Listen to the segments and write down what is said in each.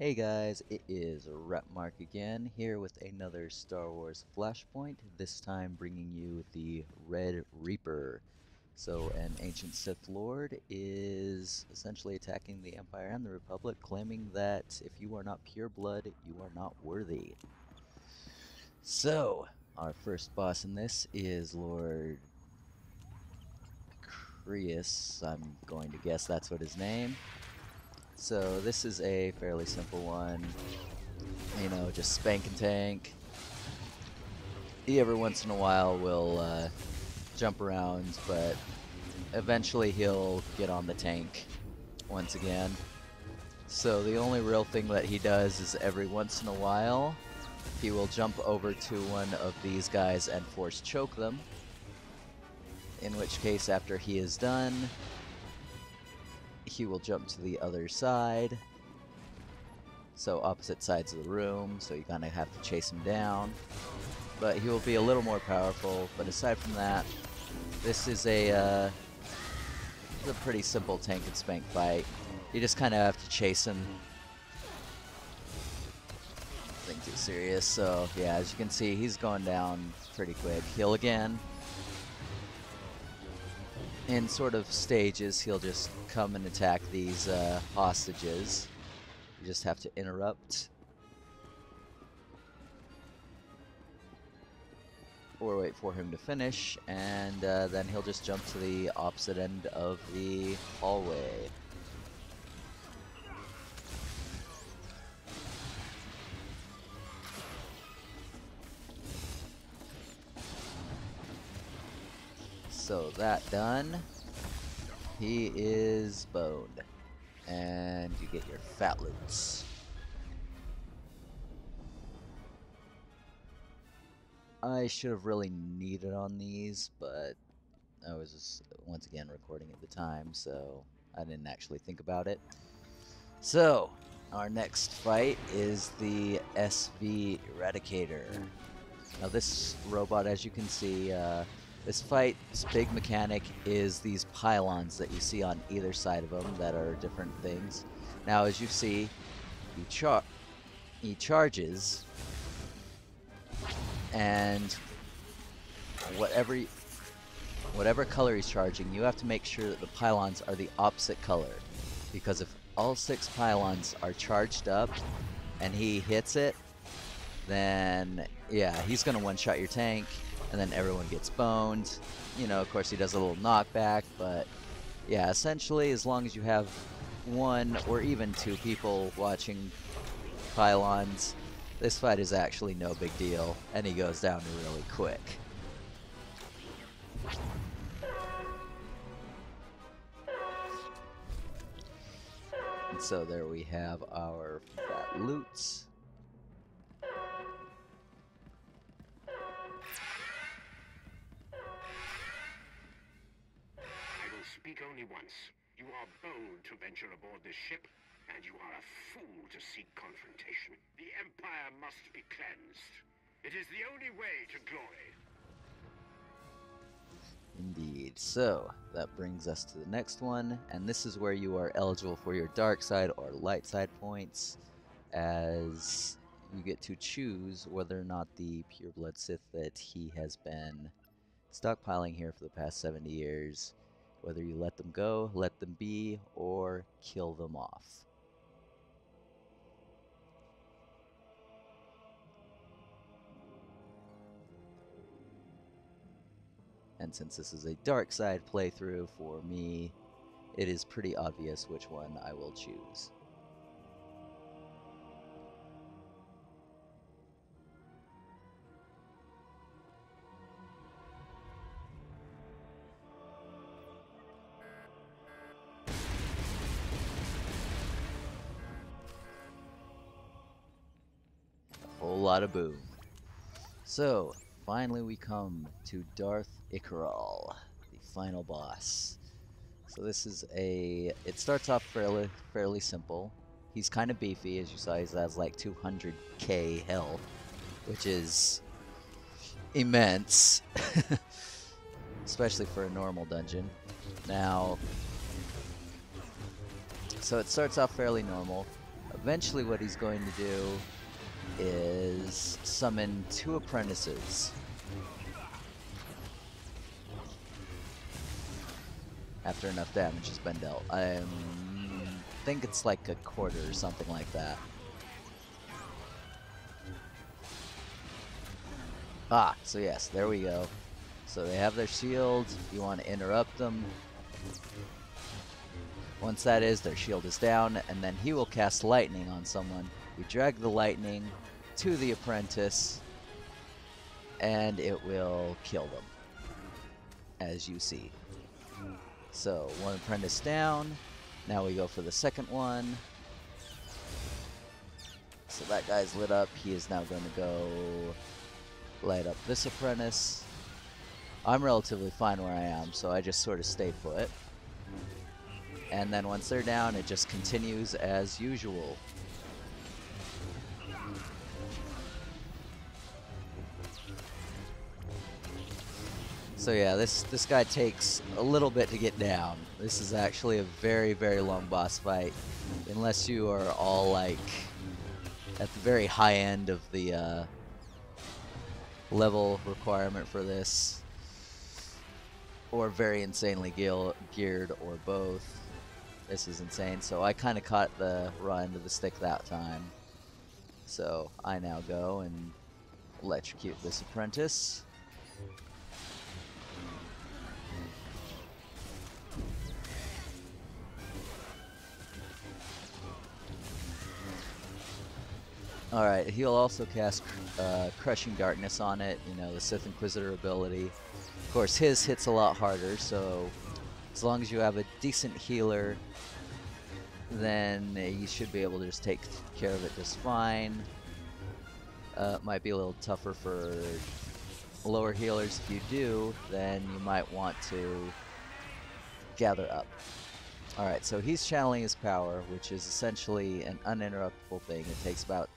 Hey guys, it is Rapmark again, here with another Star Wars Flashpoint, this time bringing you the Red Reaper. So an ancient Sith Lord is essentially attacking the Empire and the Republic, claiming that if you are not pure blood, you are not worthy. So, our first boss in this is Lord Creus, I'm going to guess that's what his name. So this is a fairly simple one. You know, just spank and tank. He every once in a while will jump around, but eventually he'll get on the tank once again. So the only real thing that he does is every once in a while he will jump over to one of these guys and force choke them. In which case, after he is done, he will jump to the other side. So opposite sides of the room, so you kind of have to chase him down. But he will be a little more powerful, but aside from that, this is a pretty simple tank and spank fight. You just kind of have to chase him. Nothing too serious, so yeah, as you can see, he's going down pretty quick. Heal again. In sort of stages, he'll just come and attack these hostages. You just have to interrupt. Or wait for him to finish, and then he'll just jump to the opposite end of the hallway. So that done, he is boned, and you get your fat loots. I should have really kneaded on these, but I was just, once again, recording at the time, so I didn't actually think about it. So, our next fight is the SV Eradicator. Now this robot, as you can see, this fight's big mechanic is these pylons that you see on either side of them that are different things. Now, as you see, he charges, and whatever color he's charging, you have to make sure that the pylons are the opposite color. Because if all 6 pylons are charged up and he hits it, then yeah, he's gonna one-shot your tank, and then everyone gets boned. You know, of course he does a little knockback, but yeah, essentially as long as you have 1 or even 2 people watching pylons, this fight is actually no big deal, and he goes down really quick. And so there we have our fat loots. Speak only once. You are bold to venture aboard this ship, and you are a fool to seek confrontation. The Empire must be cleansed. It is the only way to glory. Indeed. So, that brings us to the next one, and this is where you are eligible for your dark side or light side points, as you get to choose whether or not the pureblood Sith that he has been stockpiling here for the past 70 years, whether you let them go, let them be, or kill them off. And since this is a dark side playthrough for me, it is pretty obvious which one I will choose. Whole lot of boom. So, finally we come to Darth Icaral, the final boss. So this is it starts off fairly simple. He's kind of beefy, as you saw. He has like 200k health, which is immense, especially for a normal dungeon. Now, so it starts off fairly normal. Eventually what he's going to do is summon 2 apprentices. After enough damage has been dealt. I think it's like a quarter or something like that. Ah, so yes, there we go. So they have their shield. You want to interrupt them. Once that is, their shield is down, and then he will cast lightning on someone. You drag the lightning to the apprentice, and it will kill them, as you see. So, 1 apprentice down. Now we go for the second one. So that guy's lit up. He is now going to go light up this apprentice. I'm relatively fine where I am, so I just sort of stay put. And then once they're down, it just continues as usual. So yeah, this guy takes a little bit to get down. This is actually a very, very long boss fight. Unless you are all like at the very high end of the level requirement for this. Or very insanely geared, or both. This is insane. So I kind of caught the raw end of the stick that time. So I now go and electrocute this apprentice. Alright, he'll also cast Crushing Darkness on it, you know, the Sith Inquisitor ability. Of course, his hits a lot harder, so as long as you have a decent healer, then you should be able to just take care of it just fine. It might be a little tougher for lower healers. If you do, then you might want to gather up. Alright, so he's channeling his power, which is essentially an uninterruptible thing. It takes about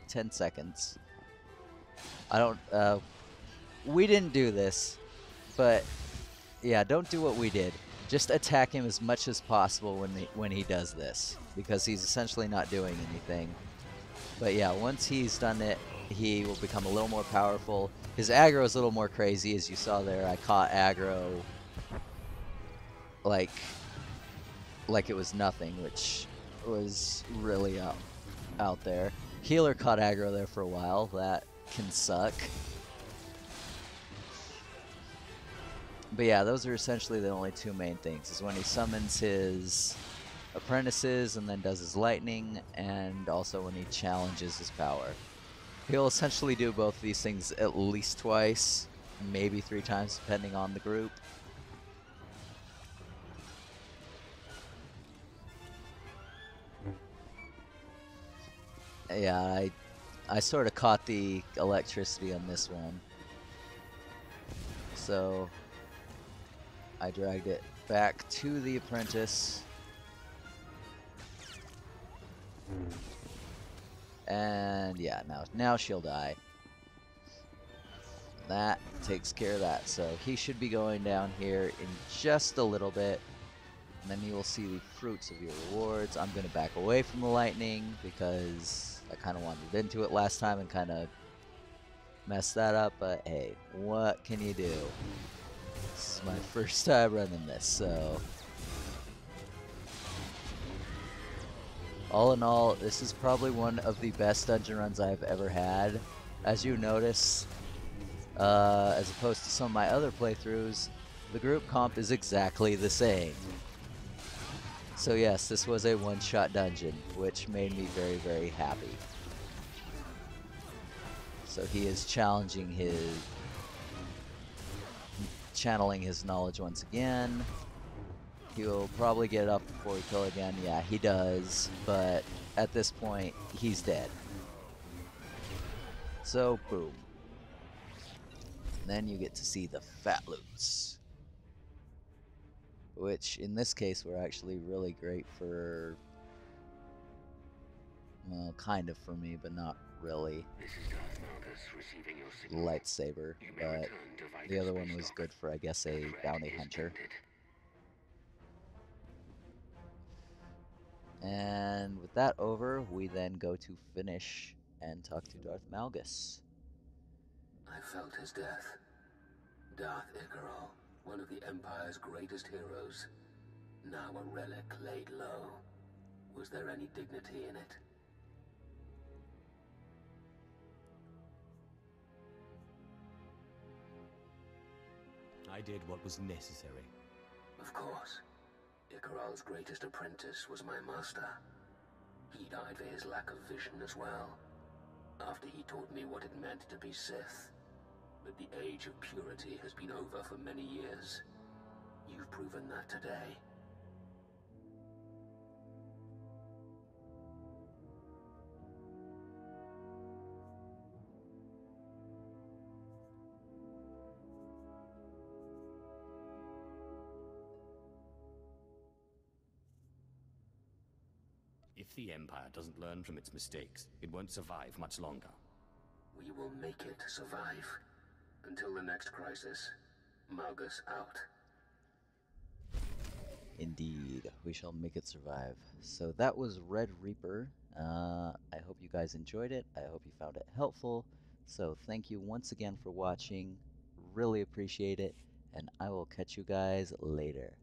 10 seconds. I don't, we didn't do this, but yeah, don't do what we did. Just attack him as much as possible when he does this, because he's essentially not doing anything. But yeah, once he's done it, he will become a little more powerful. His aggro is a little more crazy, as you saw there. I caught aggro like it was nothing, which was really out there. Healer caught aggro there for a while. That can suck. But yeah, those are essentially the only 2 main things, is when he summons his apprentices and then does his lightning, and also when he challenges his power. He'll essentially do both these things at least twice, maybe 3 times depending on the group. Yeah, I sort of caught the electricity on this one. So I dragged it back to the apprentice. And yeah, now she'll die. That takes care of that. So he should be going down here in just a little bit. And then you will see the fruits of your rewards. I'm going to back away from the lightning because I kind of wandered into it last time and kind of messed that up. But hey, what can you do? This is my first time running this, so all in all, this is probably one of the best dungeon runs I've ever had. As you notice, as opposed to some of my other playthroughs, the group comp is exactly the same. So yes, this was a one-shot dungeon, which made me very, very happy. So he is channeling his knowledge once again. He will probably get up before we kill again. Yeah, he does, but at this point, he's dead. So, boom. And then you get to see the fat loots, which in this case were actually really great for, well, kind of for me, but not really. This is Darth Marcus receiving your signal. Lightsaber, but the other one was good for, I guess, a bounty hunter. And with that over, we then go to finish and talk to Darth Malgus. I felt his death. Darth Icarol, one of the Empire's greatest heroes. Now a relic laid low. Was there any dignity in it? I did what was necessary. Of course. Icarol's greatest apprentice was my master. He died for his lack of vision as well, after he taught me what it meant to be Sith. But the age of purity has been over for many years. You've proven that today. If the Empire doesn't learn from its mistakes, it won't survive much longer. We will make it survive. Until the next crisis. Malgus out. Indeed, we shall make it survive. So that was Red Reaper. I hope you guys enjoyed it. I hope you found it helpful. So thank you once again for watching. Really appreciate it. And I will catch you guys later.